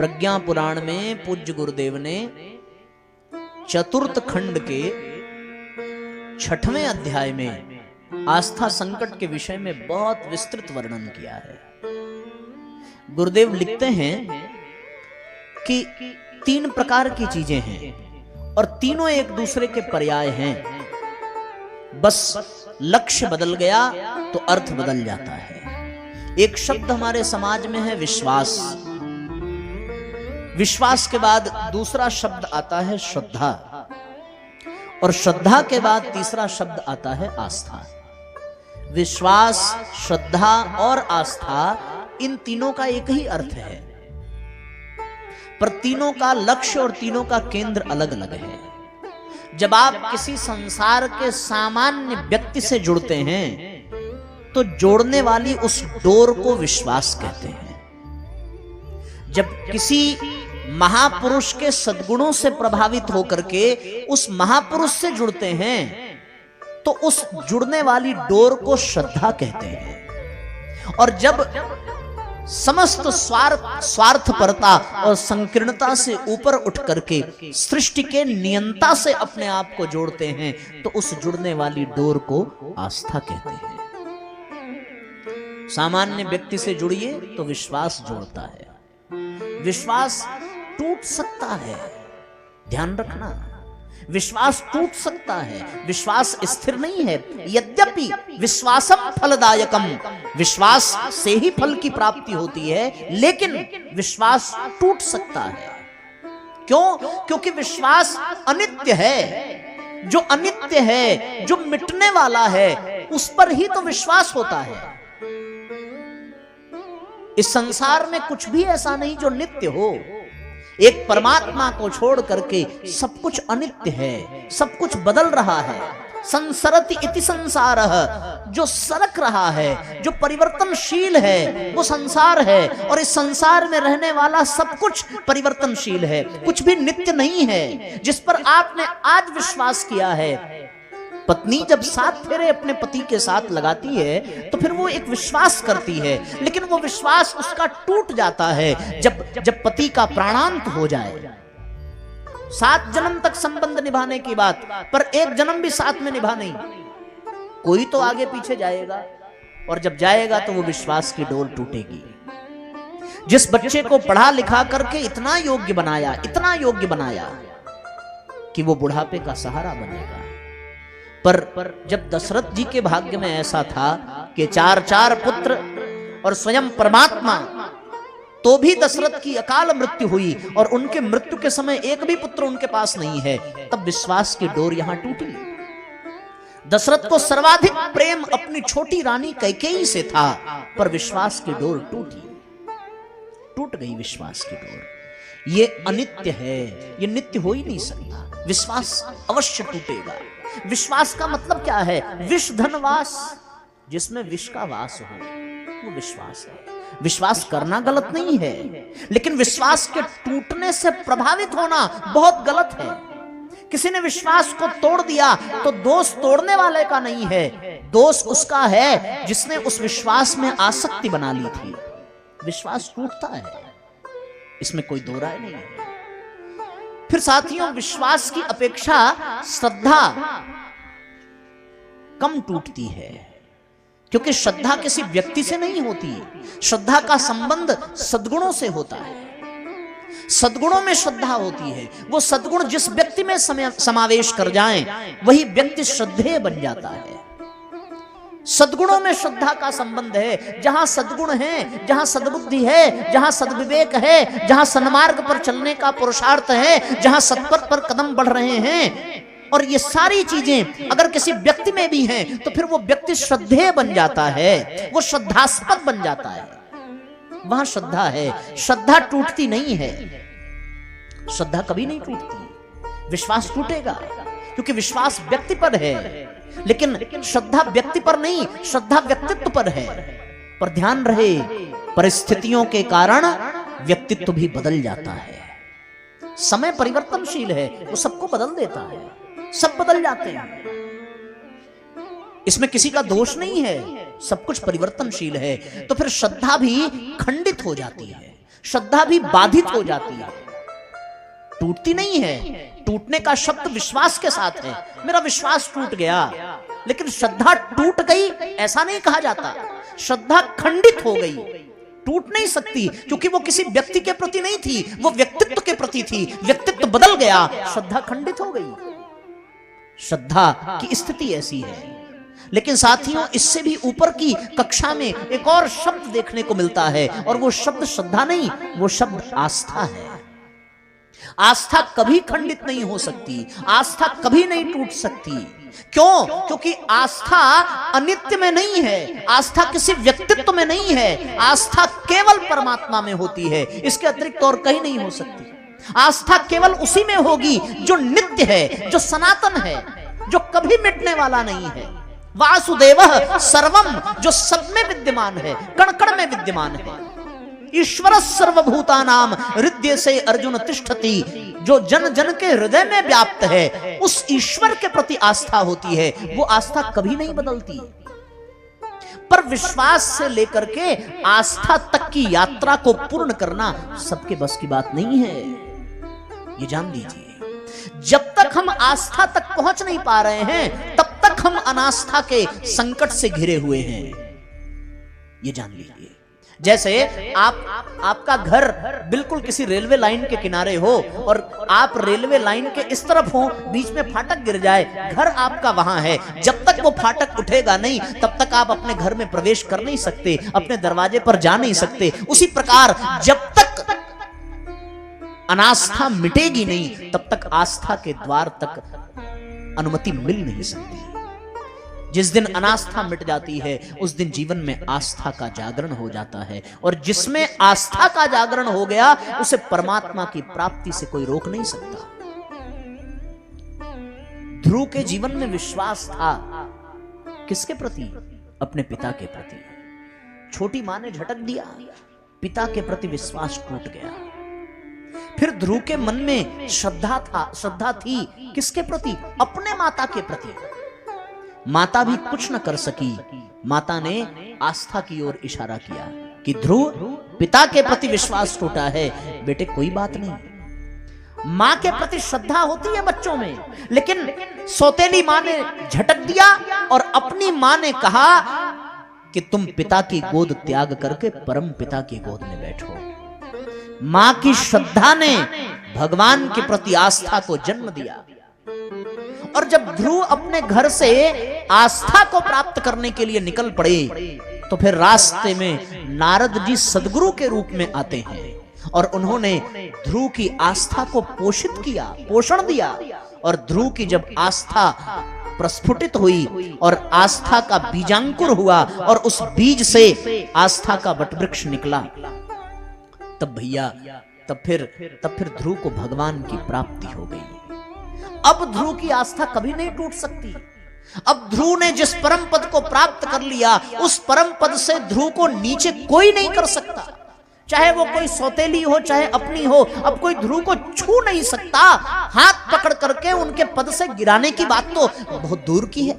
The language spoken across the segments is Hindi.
प्रज्ञा पुराण में पूज्य गुरुदेव ने चतुर्थ खंड के 6वें अध्याय में आस्था संकट के विषय में बहुत विस्तृत वर्णन किया है। गुरुदेव लिखते हैं कि 3 प्रकार की चीजें हैं और तीनों एक दूसरे के पर्याय हैं। बस लक्ष्य बदल गया तो अर्थ बदल जाता है। एक शब्द हमारे समाज में है विश्वास। विश्वास के बाद दूसरा शब्द आता है श्रद्धा, और श्रद्धा के बाद तीसरा शब्द आता है आस्था। विश्वास, श्रद्धा और आस्था, इन तीनों का एक ही अर्थ है, पर तीनों का लक्ष्य और तीनों का केंद्र अलग अलग है। जब आप किसी संसार के सामान्य व्यक्ति से जुड़ते हैं तो जोड़ने वाली उस डोर को विश्वास कहते हैं। जब किसी महापुरुष के सद्गुणों से प्रभावित होकर के उस महापुरुष से जुड़ते हैं तो उस जुड़ने वाली डोर को श्रद्धा कहते हैं। और जब समस्त स्वार्थपरता और संकीर्णता से ऊपर उठ करके सृष्टि के नियंता से अपने आप को जोड़ते हैं तो उस जुड़ने वाली डोर को आस्था कहते हैं। सामान्य व्यक्ति से जुड़िए तो विश्वास जोड़ता है। विश्वास टूट सकता है, ध्यान रखना, विश्वास टूट सकता है, विश्वास स्थिर नहीं है। यद्यपि विश्वासम फलदायकम, विश्वास से ही फल की प्राप्ति होती है, लेकिन विश्वास टूट सकता है। क्यों? क्योंकि विश्वास अनित्य है। जो अनित्य है, जो मिटने वाला है, उस पर ही तो विश्वास होता है। इस संसार में कुछ भी ऐसा नहीं जो नित्य हो। एक परमात्मा को छोड़ करके सब कुछ अनित्य है, सब कुछ बदल रहा है। संसरति इति संसारः, जो सरक रहा है, जो परिवर्तनशील है, वो संसार है। और इस संसार में रहने वाला सब कुछ परिवर्तनशील है, कुछ भी नित्य नहीं है। जिस पर आपने आज विश्वास किया है, पत्नी जब 7 फेरे अपने पति के साथ लगाती है तो फिर वो एक विश्वास करती है, लेकिन वो विश्वास उसका टूट जाता है जब पति का प्राणांत हो जाए। 7 जन्म तक संबंध निभाने की बात, पर 1 जन्म भी साथ में निभा नहीं। कोई तो आगे पीछे जाएगा, और जब जाएगा तो वो विश्वास की डोर टूटेगी। जिस बच्चे को पढ़ा लिखा करके इतना योग्य बनाया कि वो बुढ़ापे का सहारा बनेगा, पर जब दशरथ जी के भाग्य में ऐसा था कि 4 पुत्र और स्वयं परमात्मा, तो भी दशरथ की अकाल मृत्यु हुई और उनके मृत्यु के समय एक भी पुत्र उनके पास नहीं है, तब विश्वास की डोर यहां टूटी। दशरथ को सर्वाधिक प्रेम अपनी छोटी रानी कैकेयी से था, पर विश्वास की डोर टूट गई। विश्वास की डोर ये अनित्य है, ये नित्य हो ही नहीं सकता। विश्वास अवश्य टूटेगा। विश्वास का मतलब क्या है? विष धनवास, जिसमें विष का वास हो, वो विश्वास है। विश्वास करना गलत नहीं है, लेकिन विश्वास के टूटने से प्रभावित होना बहुत गलत है। किसी ने विश्वास को तोड़ दिया तो दोष तोड़ने वाले का नहीं है, दोष उसका है जिसने उस विश्वास में आसक्ति बना ली थी। विश्वास टूटता है, इसमें कोई दो राय नहीं है। फिर साथियों, विश्वास की अपेक्षा श्रद्धा कम टूटती है, क्योंकि श्रद्धा किसी व्यक्ति से नहीं होती। श्रद्धा का संबंध सद्गुणों से होता है। सद्गुणों में श्रद्धा होती है। वो सद्गुण जिस व्यक्ति में समावेश कर जाएं, वही व्यक्ति श्रद्धेय बन जाता है। सद्गुणों में श्रद्धा का संबंध है। जहां सद्गुण है, जहां सद्बुद्धि है, जहां सद्विवेक है, जहां सन्मार्ग पर चलने का पुरुषार्थ है, जहां सत्पथ पर कदम बढ़ रहे हैं, और ये सारी चीजें अगर किसी व्यक्ति में भी हैं, तो फिर वो व्यक्ति श्रद्धेय बन जाता है, वो श्रद्धास्पद बन जाता है। वहां श्रद्धा है। श्रद्धा टूटती नहीं है, श्रद्धा कभी नहीं टूटती। विश्वास टूटेगा क्योंकि विश्वास व्यक्ति पर है, लेकिन श्रद्धा व्यक्ति पर नहीं, श्रद्धा व्यक्तित्व पर है। पर ध्यान रहे, परिस्थितियों के कारण व्यक्तित्व भी बदल जाता है। समय परिवर्तनशील है, वो सबको बदल देता है, सब बदल जाते हैं। इसमें किसी का दोष नहीं है, सब कुछ परिवर्तनशील है। तो फिर श्रद्धा भी खंडित हो जाती है, श्रद्धा भी बाधित हो जाती है, टूटती नहीं है। टूटने का शब्द विश्वास के साथ है, मेरा विश्वास टूट गया, लेकिन श्रद्धा टूट गई ऐसा नहीं कहा जाता। श्रद्धा खंडित हो गई, टूट नहीं सकती, क्योंकि वो किसी व्यक्ति के प्रति नहीं थी, वो व्यक्तित्व के प्रति थी। व्यक्तित्व बदल गया, श्रद्धा खंडित हो गई। श्रद्धा की स्थिति ऐसी है। लेकिन साथियों, इससे भी ऊपर की कक्षा में एक और शब्द देखने को मिलता है, और वो शब्द श्रद्धा नहीं, वो शब्द आस्था है। आस्था कभी खंडित नहीं हो सकती, आस्था कभी नहीं टूट सकती। क्यों? क्योंकि आस्था अनित्य में नहीं है, आस्था किसी व्यक्तित्व में नहीं है, आस्था केवल परमात्मा में होती है, इसके अतिरिक्त और कहीं नहीं हो सकती। आस्था केवल उसी में होगी जो नित्य है, जो सनातन है, जो कभी मिटने वाला नहीं है। वासुदेवः सर्वम, जो सब में विद्यमान है, कण कण में विद्यमान है। ईश्वर सर्वभूतानाम हृदय से अर्जुन तिष्ठति, जो जन जन के हृदय में व्याप्त है, उस ईश्वर के प्रति आस्था होती है। वो आस्था कभी नहीं बदलती। पर विश्वास से लेकर के आस्था तक की यात्रा को पूर्ण करना सबके बस की बात नहीं है, ये जान लीजिए। जब तक हम आस्था तक पहुंच नहीं पा रहे हैं, तब तक हम अनास्था के संकट से घिरे हुए हैं, ये जान लीजिए। जैसे आपका घर बिल्कुल किसी रेलवे लाइन के किनारे हो, और आप रेलवे लाइन के इस तरफ हो, बीच में फाटक गिर जाए, घर आपका वहां है, जब तक वो फाटक उठेगा नहीं, तब तक आप अपने घर में प्रवेश कर नहीं सकते, अपने दरवाजे पर जा नहीं सकते। उसी प्रकार जब तक अनास्था मिटेगी नहीं, तब तक आस्था के द्वार तक अनुमति मिल नहीं सकती। जिस दिन अनास्था मिट जाती है, उस दिन जीवन में आस्था का जागरण हो जाता है, और जिसमें आस्था का जागरण हो गया, उसे परमात्मा की प्राप्ति से कोई रोक नहीं सकता। ध्रुव के जीवन में विश्वास था, किसके प्रति? अपने पिता के प्रति। छोटी मां ने झटक दिया, पिता के प्रति विश्वास टूट गया। फिर ध्रुव के मन में श्रद्धा थी, किसके प्रति? अपने माता के प्रति। माता भी कुछ न कर सकी, माता ने आस्था की ओर इशारा किया कि ध्रुव, पिता के प्रति विश्वास टूटा है, बेटे कोई बात नहीं। मां के प्रति श्रद्धा होती है बच्चों में, लेकिन सौतेली मां ने झटक दिया और अपनी मां ने कहा कि तुम पिता की गोद त्याग करके परम पिता की गोद में बैठो। मां की श्रद्धा ने भगवान के प्रति आस्था को जन्म दिया। और जब ध्रुव अपने घर से आस्था को प्राप्त करने के लिए निकल पड़े, तो फिर रास्ते में नारद जी सद्गुरु के रूप में आते हैं, और उन्होंने ध्रुव की आस्था को पोषित किया, पोषण दिया। और ध्रुव की जब आस्था प्रस्फुटित हुई और आस्था का बीजांकुर हुआ, और उस बीज से आस्था का वटवृक्ष निकला, तब भैया तब फिर ध्रुव को भगवान की प्राप्ति हो गई। अब ध्रुव की आस्था कभी नहीं टूट सकती। अब ध्रुव ने जिस परम पद को प्राप्त कर लिया, उस परम पद से ध्रुव को नीचे कोई नहीं कर सकता। चाहे वो कोई सौतेली हो, चाहे अपनी हो, अब कोई ध्रुव को छू नहीं सकता। हाथ पकड़ करके उनके पद से गिराने की बात तो बहुत दूर की है,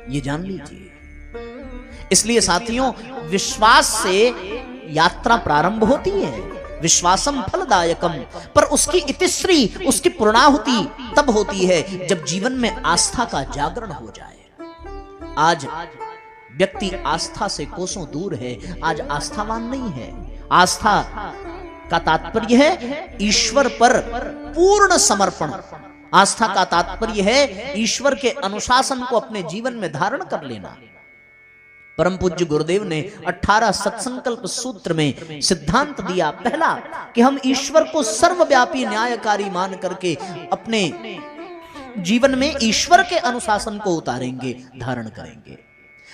ये जान लीजिए। इसलिए साथियों, विश्वास से यात्रा प्रारंभ होती है, विश्वासम फलदायकम, पर उसकी इतिश्री, उसकी पूर्णाहुति तब होती है जब जीवन में आस्था का जागरण हो जाए। आज व्यक्ति आस्था से कोसों दूर है, आज आस्थावान नहीं है। आस्था का तात्पर्य है ईश्वर पर पूर्ण समर्पण। आस्था का तात्पर्य है ईश्वर के अनुशासन को अपने जीवन में धारण कर लेना। परम पूज्य गुरुदेव ने 18 सत्संकल्प सूत्र में सिद्धांत दिया, पहला कि हम ईश्वर को सर्वव्यापी न्यायकारी मान करके अपने जीवन में ईश्वर के अनुशासन को उतारेंगे, धारण करेंगे।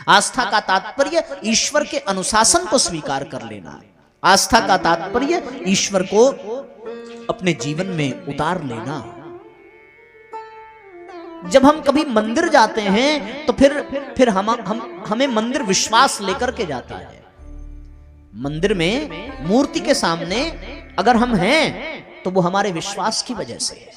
आस्था का तात्पर्य ईश्वर के अनुशासन को स्वीकार कर लेना। आस्था का तात्पर्य ईश्वर को अपने जीवन में उतार लेना। जब हम कभी मंदिर जाते हैं तो फिर हमें मंदिर विश्वास लेकर के जाता है। मंदिर में मूर्ति के सामने अगर हम हैं तो वो हमारे विश्वास की वजह से है।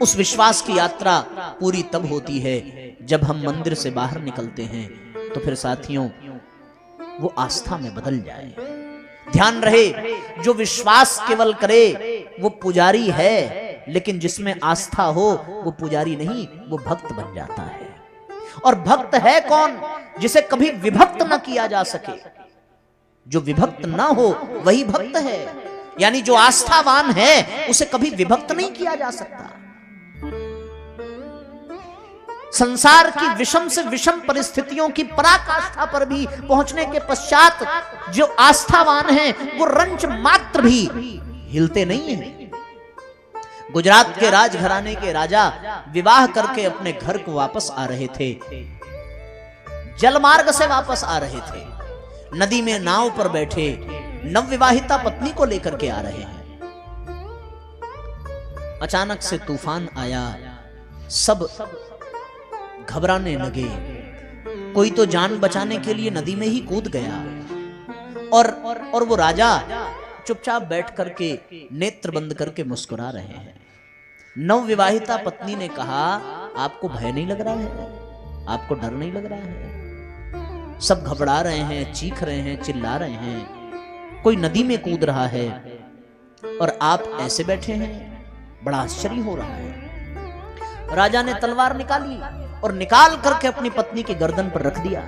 उस विश्वास की यात्रा पूरी तब होती है जब हम मंदिर से बाहर निकलते हैं। तो फिर साथियों, वो आस्था में बदल जाए। ध्यान रहे, जो विश्वास केवल करे वो पुजारी है, लेकिन जिसमें आस्था हो वो पुजारी नहीं, वो भक्त बन जाता है। और भक्त है कौन? जिसे कभी विभक्त न किया जा सके। जो विभक्त ना हो वही भक्त है, यानी जो आस्थावान है उसे कभी विभक्त नहीं किया जा सकता। संसार की विषम से विषम परिस्थितियों की पराकाष्ठा पर भी पहुंचने के पश्चात जो आस्थावान हैं वो रंच मात्र भी हिलते नहीं हैं। गुजरात के राजघराने के राजा विवाह करके अपने घर को वापस आ रहे थे, जलमार्ग से वापस आ रहे थे, नदी में नाव पर बैठे नवविवाहिता पत्नी को लेकर के आ रहे हैं। अचानक से तूफान आया, सब घबराने लगे। कोई तो जान बचाने के लिए नदी में ही कूद गया, और वो राजा चुपचाप बैठ करके नेत्र बंद करके मुस्कुरा रहे हैं। नवविवाहिता पत्नी ने कहा, आपको भय नहीं लग रहा है? आपको डर नहीं लग रहा है? सब घबरा रहे हैं, चीख रहे हैं, चिल्ला रहे हैं, कोई नदी में कूद रहा है और आप ऐसे बैठे हैं, बड़ा आश्चर्य हो रहा है। राजा ने तलवार निकाली और निकाल करके अपनी पत्नी की गर्दन पर रख दिया।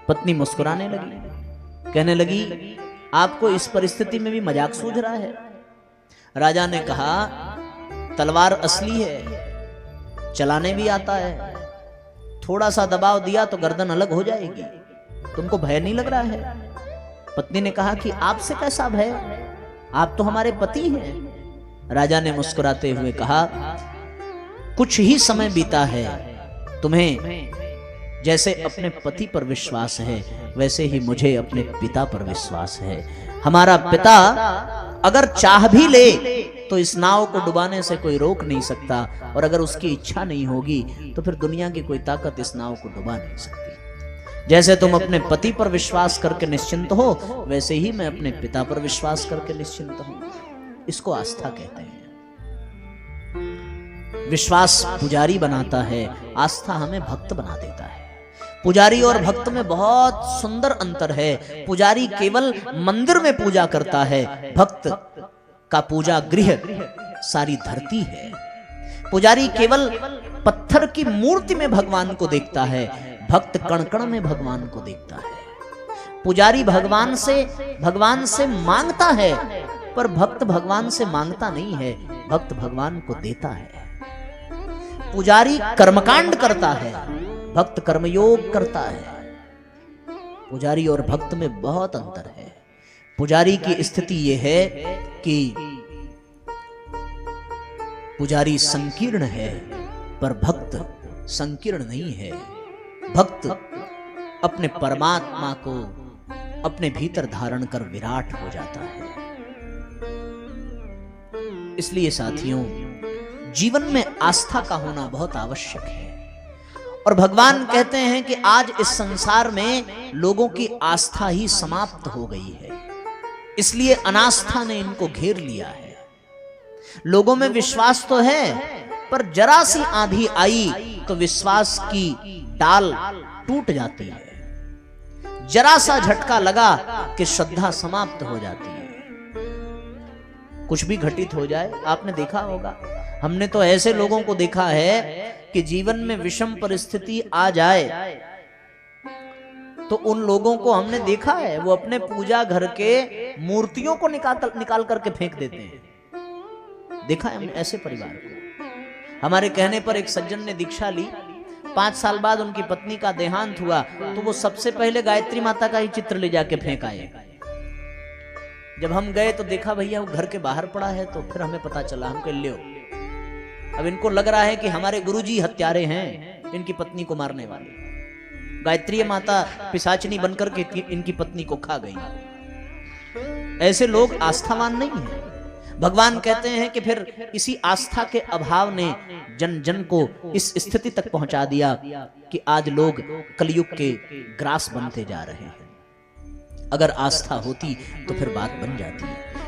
पत्नी मुस्कुराने लगी, कहने लगी, आपको इस परिस्थिति में भी मजाक सूझ रहा है? राजा ने कहा, तलवार असली है, चलाने भी आता है, थोड़ा सा दबाव दिया तो गर्दन अलग हो जाएगी, तुमको भय नहीं लग रहा है? पत्नी ने कहा कि आपसे कैसा भय, आप तो हमारे पति हैं। राजा ने मुस्कुराते हुए कहा, कुछ ही समय बीता है, तुम्हें जैसे अपने पति पर विश्वास है वैसे ही मुझे अपने पिता पर विश्वास है। हमारा पिता अगर चाह भी ले तो इस नाव को डुबाने से कोई रोक नहीं सकता, और अगर उसकी इच्छा नहीं होगी तो फिर दुनिया की कोई ताकत इस नाव को डुबा नहीं सकती। जैसे तुम अपने पति पर विश्वास करके निश्चिंत हो, वैसे ही मैं अपने पिता पर विश्वास करके निश्चिंत हूं। इसको आस्था कहते हैं। विश्वास पुजारी बनाता है, आस्था हमें भक्त बना देता है। पुजारी और भक्त में बहुत सुंदर अंतर है। पुजारी केवल मंदिर में पूजा करता है, भक्त का पूजा गृह सारी धरती है। पुजारी केवल पत्थर की मूर्ति में भगवान को देखता है, भक्त कण कण में भगवान को देखता है। पुजारी भगवान से मांगता है, पर भक्त भगवान से मांगता नहीं है, भक्त भगवान को देता है। पुजारी कर्मकांड करता है, भक्त कर्मयोग करता है। पुजारी और भक्त में बहुत अंतर है। पुजारी की स्थिति यह है कि पुजारी संकीर्ण है, पर भक्त संकीर्ण नहीं है। भक्त अपने परमात्मा को अपने भीतर धारण कर विराट हो जाता है। इसलिए साथियों, जीवन में आस्था का होना बहुत आवश्यक है। और भगवान कहते हैं कि आज इस संसार में लोगों की आस्था ही समाप्त हो गई है, इसलिए अनास्था ने इनको घेर लिया है। लोगों में विश्वास तो है, पर जरा सी आंधी आई तो विश्वास की डाल टूट जाती है। जरा सा झटका लगा कि श्रद्धा समाप्त हो जाती है। कुछ भी घटित हो जाए, आपने देखा होगा, हमने तो ऐसे लोगों को देखा है कि जीवन में विषम परिस्थिति आ जाए तो उन लोगों को हमने देखा है, वो अपने पूजा घर के मूर्तियों को निकाल करके फेंक देते हैं। देखा है हमने ऐसे परिवार को। हमारे कहने पर एक सज्जन ने दीक्षा ली, 5 साल बाद उनकी पत्नी का देहांत हुआ तो वो सबसे पहले गायत्री माता का ही चित्र ले जाके फेंक आए। जब हम गए तो देखा भैया वो घर के बाहर पड़ा है, तो फिर हमें पता चला। हम कह लो, अब इनको लग रहा है कि हमारे गुरुजी हत्यारे हैं, इनकी पत्नी को मारने वाले। गायत्री माता पिशाचिनी बनकर के इनकी पत्नी को खा गई। ऐसे लोग आस्थावान नहीं हैं। भगवान कहते हैं कि फिर इसी आस्था के अभाव ने जन जन को इस स्थिति तक पहुंचा दिया कि आज लोग कलयुग के ग्रास बनते जा रहे हैं। अगर आस्था होती तो फिर बात बन जाती।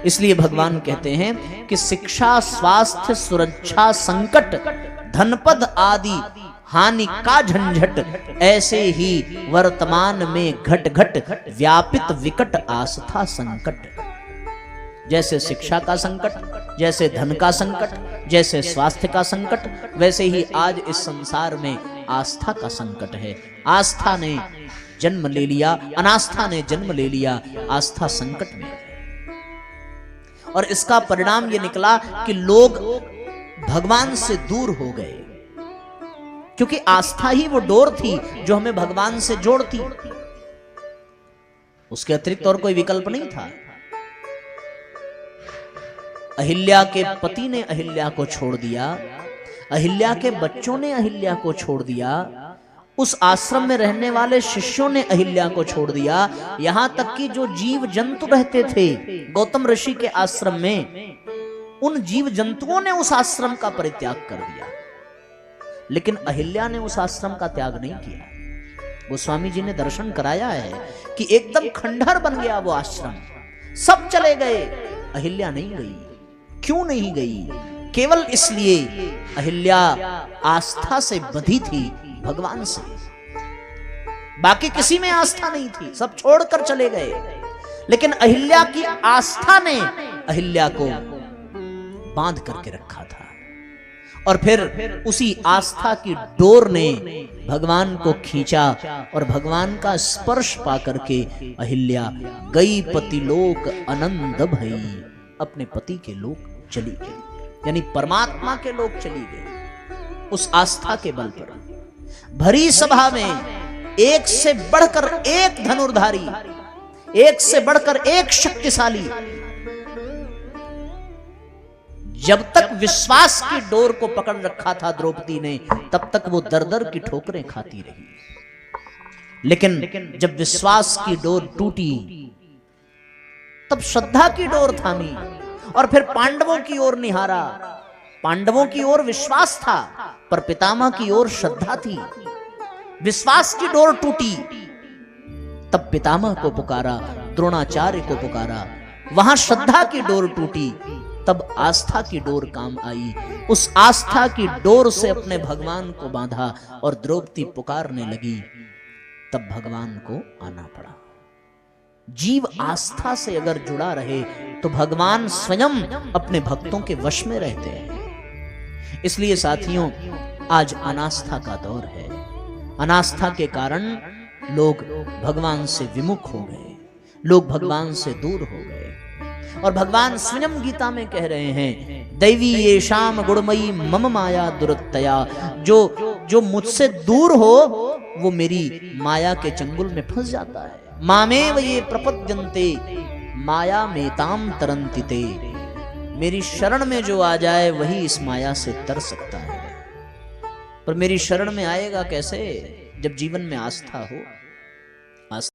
इसलिए भगवान कहते हैं कि शिक्षा, स्वास्थ्य, सुरक्षा, संकट, धनपद आदि हानि का झंझट, ऐसे ही वर्तमान में घट घट व्यापित विकट आस्था संकट। जैसे शिक्षा का संकट, जैसे धन का संकट, जैसे स्वास्थ्य का संकट, वैसे ही आज इस संसार में आस्था का संकट है। आस्था ने जन्म ले लिया, अनास्था ने जन्म ले लिया, आस्था संकट में है। और इसका परिणाम ये निकला कि लोग भगवान से दूर हो गए, क्योंकि आस्था ही वो डोर थी जो हमें भगवान से जोड़ती, उसके अतिरिक्त और कोई विकल्प नहीं था। अहिल्या के पति ने अहिल्या को छोड़ दिया, अहिल्या के बच्चों ने अहिल्या को छोड़ दिया, उस आश्रम में रहने वाले शिष्यों ने अहिल्या को छोड़ दिया, यहां तक कि जो जीव जंतु रहते थे गौतम ऋषि के आश्रम में, उन जीव जंतुओं ने उस आश्रम का परित्याग कर दिया। लेकिन अहिल्या ने उस आश्रम का त्याग नहीं किया। गोस्वामी जी ने दर्शन कराया है कि एकदम खंडहर बन गया वो आश्रम, सब चले गए, अहिल्या नहीं गई। क्यों नहीं गई? केवल इसलिए अहिल्या आस्था से बंधी थी भगवान से, बाकी किसी में आस्था नहीं थी, सब छोड़कर चले गए। लेकिन अहिल्या की आस्था ने अहिल्या को बांध करके रखा था, और फिर उसी आस्था की डोर ने भगवान को खींचा, और भगवान का स्पर्श पाकर के अहिल्या गई पतिलोक आनंद भई, अपने पति के लोक चली गई, यानी परमात्मा के लोक चली गई उस आस्था के बल पर। भरी सभा में एक से बढ़कर एक धनुर्धारी, एक से बढ़कर एक शक्तिशाली, जब तक विश्वास की डोर को पकड़ रखा था द्रौपदी ने, तब तक वो दर दर की ठोकरें खाती रही। लेकिन जब विश्वास की डोर टूटी, तब श्रद्धा की डोर थामी, और फिर पांडवों की ओर निहारा। पांडवों की ओर विश्वास था, पर पितामह की ओर श्रद्धा थी। विश्वास की डोर टूटी, तब पितामह को पुकारा, द्रोणाचार्य को पुकारा। वहां श्रद्धा की डोर टूटी, तब आस्था की डोर काम आई। उस आस्था की डोर से अपने भगवान को बांधा, और द्रौपदी पुकारने लगी, तब भगवान को आना पड़ा। जीव आस्था से अगर जुड़ा रहे तो भगवान स्वयं अपने भक्तों के वश में रहते हैं। इसलिए साथियों, आज अनास्था का दौर है। अनास्था के कारण लोग भगवान से विमुख हो गए, लोग भगवान से दूर हो गए। और भगवान स्वयं गीता में कह रहे हैं, दैवी ये शाम गुणमयी मम माया दुरत्तया, जो मुझसे दूर हो वो मेरी माया के चंगुल में फंस जाता है। मामेव ये प्रपद्यन्ते माया मेताम तरन्तिते, मेरी शरण में जो आ जाए वही इस माया से तर सकता है। पर मेरी शरण में आएगा कैसे? जब जीवन में आस्था हो।